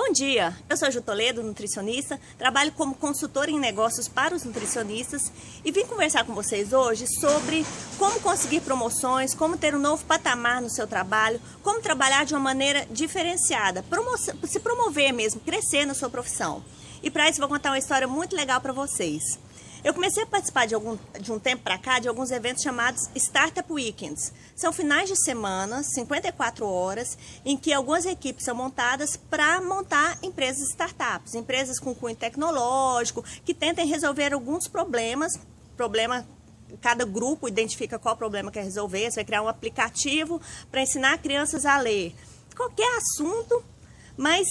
Bom dia, eu sou a Ju Toledo, nutricionista, trabalho como consultora em negócios para os nutricionistas e vim conversar com vocês hoje sobre como conseguir promoções, como ter um novo patamar no seu trabalho, como trabalhar de uma maneira diferenciada, se promover mesmo, crescer na sua profissão. E para isso vou contar uma história muito legal para vocês. Eu comecei a participar de um tempo para cá de alguns eventos chamados Startup Weekends. São finais de semana, 54 horas, em que algumas equipes são montadas para montar empresas startups, empresas com cunho tecnológico, que tentem resolver alguns problemas. Cada grupo identifica qual problema quer resolver, você vai criar um aplicativo para ensinar crianças a ler. Qualquer assunto. Mas,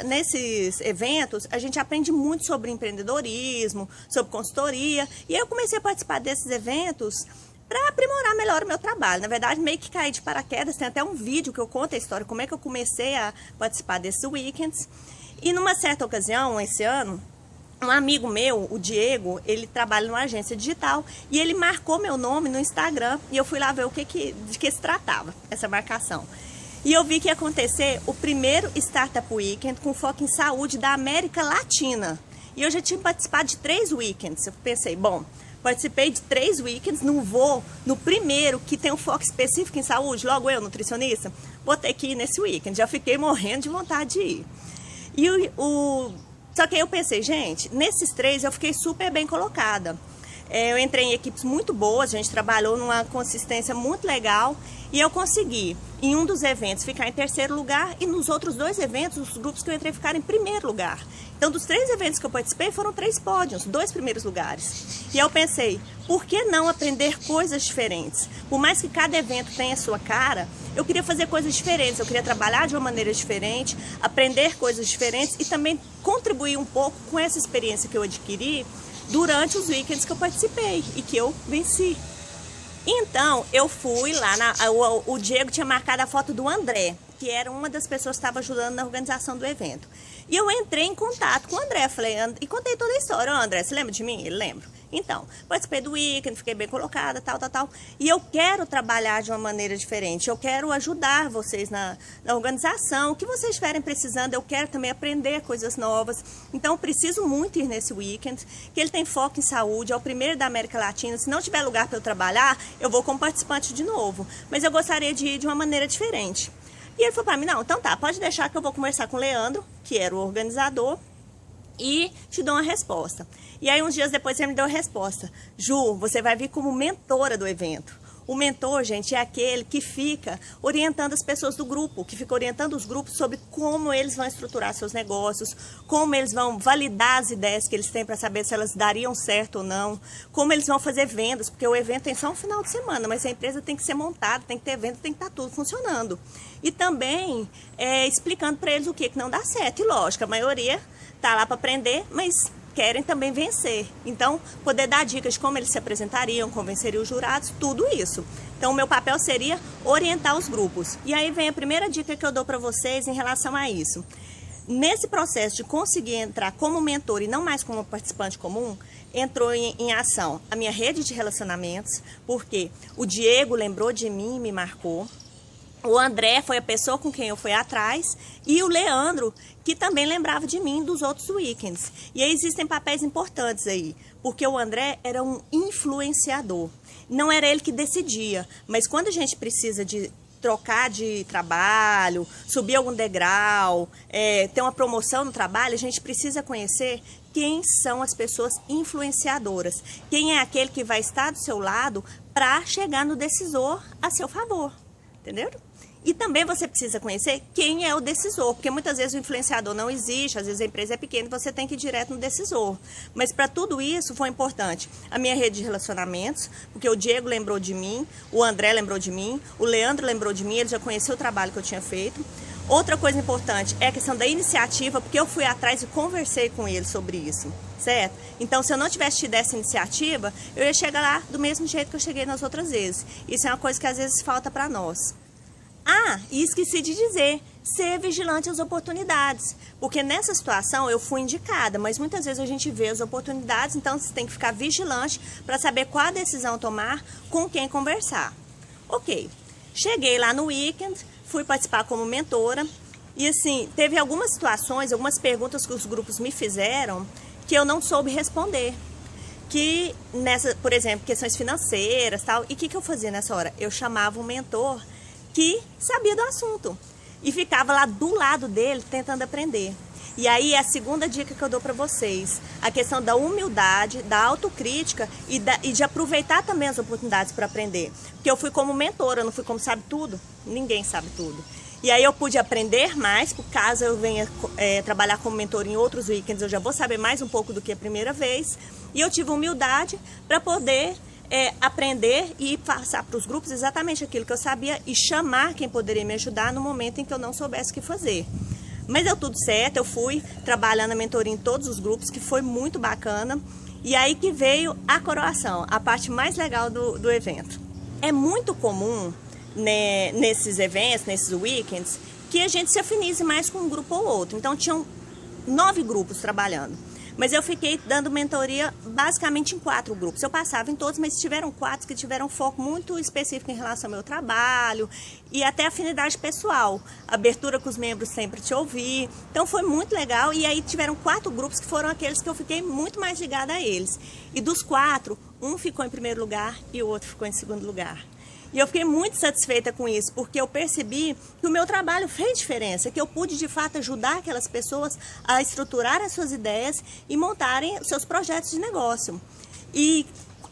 nesses eventos, a gente aprende muito sobre empreendedorismo, sobre consultoria. E aí eu comecei a participar desses eventos para aprimorar melhor o meu trabalho. Na verdade, meio que caí de paraquedas. Tem até um vídeo que eu conto a história, como é que eu comecei a participar desses weekends. E numa certa ocasião, esse ano, um amigo meu, o Diego, ele trabalha numa agência digital e ele marcou meu nome no Instagram. E eu fui lá ver de que se tratava, essa marcação. E eu vi que ia acontecer o primeiro Startup Weekend com foco em saúde da América Latina. E eu já tinha participado de 3 weekends. Eu pensei, bom, participei de 3 weekends, não vou no primeiro que tem um foco específico em saúde, logo eu, nutricionista, vou ter que ir nesse weekend. Já fiquei morrendo de vontade de ir. E só que aí eu pensei, gente, nesses 3 eu fiquei super bem colocada. Eu entrei em equipes muito boas, a gente trabalhou numa consistência muito legal e eu consegui, em um dos eventos, ficar em 3º lugar e nos outros 2 eventos, os grupos que eu entrei ficaram em 1º lugar. Então, dos 3 eventos que eu participei, foram 3 pódios, 2 primeiros lugares. E eu pensei, por que não aprender coisas diferentes? Por mais que cada evento tenha a sua cara, eu queria fazer coisas diferentes, eu queria trabalhar de uma maneira diferente, aprender coisas diferentes e também contribuir um pouco com essa experiência que eu adquiri durante os weekends que eu participei e que eu venci. Então, eu fui lá, o Diego tinha marcado a foto do André, que era uma das pessoas que estava ajudando na organização do evento. E eu entrei em contato com o André, e contei toda a história. Ô, André, você lembra de mim? Ele lembra. Então, participei do weekend, fiquei bem colocada, tal. E eu quero trabalhar de uma maneira diferente. Eu quero ajudar vocês na organização. O que vocês estiverem precisando, eu quero também aprender coisas novas. Então, eu preciso muito ir nesse weekend, que ele tem foco em saúde, é o primeiro da América Latina. Se não tiver lugar para eu trabalhar, eu vou como participante de novo. Mas eu gostaria de ir de uma maneira diferente. E ele falou para mim, não, então tá, pode deixar que eu vou conversar com o Leandro, que era o organizador, e te dou uma resposta. E aí, uns dias depois, ele me deu a resposta. Ju, você vai vir como mentora do evento. O mentor, gente, é aquele que fica orientando as pessoas do grupo, que fica orientando os grupos sobre como eles vão estruturar seus negócios, como eles vão validar as ideias que eles têm para saber se elas dariam certo ou não, como eles vão fazer vendas, porque o evento tem só um final de semana, mas a empresa tem que ser montada, tem que ter evento, tem que estar tudo funcionando. E também explicando para eles o que não dá certo. E lógico, a maioria está lá para aprender, mas querem também vencer. Então, poder dar dicas de como eles se apresentariam, convenceriam os jurados, tudo isso. Então, o meu papel seria orientar os grupos. E aí vem a primeira dica que eu dou para vocês em relação a isso. Nesse processo de conseguir entrar como mentor e não mais como participante comum, entrou em ação a minha rede de relacionamentos, porque o Diego lembrou de mim e me marcou. O André foi a pessoa com quem eu fui atrás e o Leandro, que também lembrava de mim dos outros weekends. E aí existem papéis importantes aí, porque o André era um influenciador. Não era ele que decidia, mas quando a gente precisa de trocar de trabalho, subir algum degrau, ter uma promoção no trabalho, a gente precisa conhecer quem são as pessoas influenciadoras. Quem é aquele que vai estar do seu lado para chegar no decisor a seu favor. Entendeu? E também você precisa conhecer quem é o decisor, porque muitas vezes o influenciador não existe, às vezes a empresa é pequena e você tem que ir direto no decisor. Mas para tudo isso foi importante a minha rede de relacionamentos, porque o Diego lembrou de mim, o André lembrou de mim, o Leandro lembrou de mim, ele já conheceu o trabalho que eu tinha feito. Outra coisa importante é a questão da iniciativa, porque eu fui atrás e conversei com ele sobre isso, certo? Então, se eu não tivesse tido essa iniciativa, eu ia chegar lá do mesmo jeito que eu cheguei nas outras vezes. Isso é uma coisa que às vezes falta para nós. Ah, e esqueci de dizer, ser vigilante às oportunidades, porque nessa situação eu fui indicada, mas muitas vezes a gente vê as oportunidades, então você tem que ficar vigilante para saber qual a decisão tomar, com quem conversar. Ok, cheguei lá no weekend, fui participar como mentora E assim, teve algumas situações, algumas perguntas que os grupos me fizeram que eu não soube responder. Que por exemplo, questões financeiras, tal. E o que eu fazia nessa hora? Eu chamava um mentor que sabia do assunto e ficava lá do lado dele tentando aprender. E aí é a segunda dica que eu dou para vocês, a questão da humildade, da autocrítica e de aproveitar também as oportunidades para aprender. Porque eu fui como mentora, eu não fui como sabe tudo, ninguém sabe tudo. E aí eu pude aprender mais, por caso eu venha trabalhar como mentor em outros weekends, eu já vou saber mais um pouco do que a primeira vez. E eu tive humildade para poder aprender e passar para os grupos exatamente aquilo que eu sabia e chamar quem poderia me ajudar no momento em que eu não soubesse o que fazer. Mas deu tudo certo, eu fui trabalhando a mentoria em todos os grupos, que foi muito bacana. E aí que veio a coroação, a parte mais legal do evento. É muito comum, né, nesses eventos, nesses weekends, que a gente se afinize mais com um grupo ou outro. Então tinham 9 grupos trabalhando. Mas eu fiquei dando mentoria basicamente em 4 grupos. Eu passava em todos, mas tiveram 4 que tiveram foco muito específico em relação ao meu trabalho e até afinidade pessoal. Abertura com os membros sempre te ouvir. Então foi muito legal. E aí tiveram 4 grupos que foram aqueles que eu fiquei muito mais ligada a eles. E dos 4, um ficou em primeiro lugar e o outro ficou em segundo lugar. E eu fiquei muito satisfeita com isso, porque eu percebi que o meu trabalho fez diferença, que eu pude de fato ajudar aquelas pessoas a estruturar as suas ideias e montarem seus projetos de negócio. E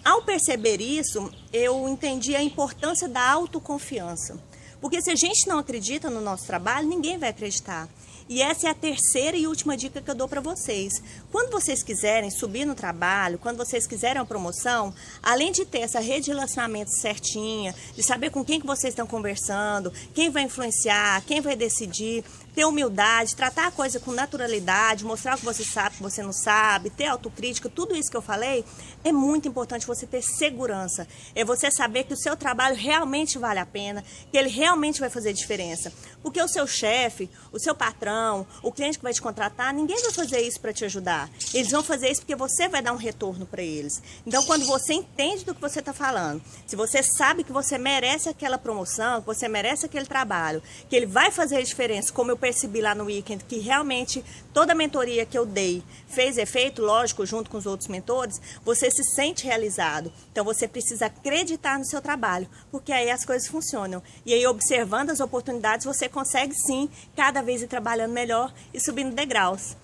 ao perceber isso, eu entendi a importância da autoconfiança. Porque se a gente não acredita no nosso trabalho, ninguém vai acreditar. E essa é a terceira e última dica que eu dou para vocês. Quando vocês quiserem subir no trabalho, quando vocês quiserem uma promoção, além de ter essa rede de relacionamento certinha, de saber com quem que vocês estão conversando, quem vai influenciar, quem vai decidir, ter humildade, tratar a coisa com naturalidade, mostrar o que você sabe, o que você não sabe, ter autocrítica, tudo isso que eu falei, é muito importante você ter segurança. É você saber que o seu trabalho realmente vale a pena, que ele realmente vai fazer diferença. Porque o seu chefe, o seu patrão, o cliente que vai te contratar, ninguém vai fazer isso para te ajudar. Eles vão fazer isso porque você vai dar um retorno para eles. Então, quando você entende do que você está falando, se você sabe que você merece aquela promoção, que você merece aquele trabalho, que ele vai fazer a diferença, como eu percebi lá no weekend, que realmente toda a mentoria que eu dei fez efeito, lógico, junto com os outros mentores, você se sente realizado. Então, você precisa acreditar no seu trabalho, porque aí as coisas funcionam. E aí, observando as oportunidades, você consegue sim, cada vez ir trabalhando melhor e subindo degraus.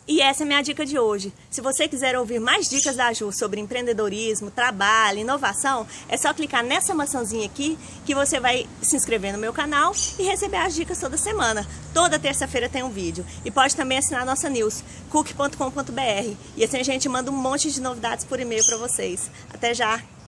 E essa é a minha dica de hoje. Se você quiser ouvir mais dicas da Ju sobre empreendedorismo, trabalho, inovação, é só clicar nessa maçãzinha aqui que você vai se inscrever no meu canal e receber as dicas toda semana. Toda terça-feira tem um vídeo. E pode também assinar a nossa news, cook.com.br. E assim a gente manda um monte de novidades por e-mail para vocês. Até já!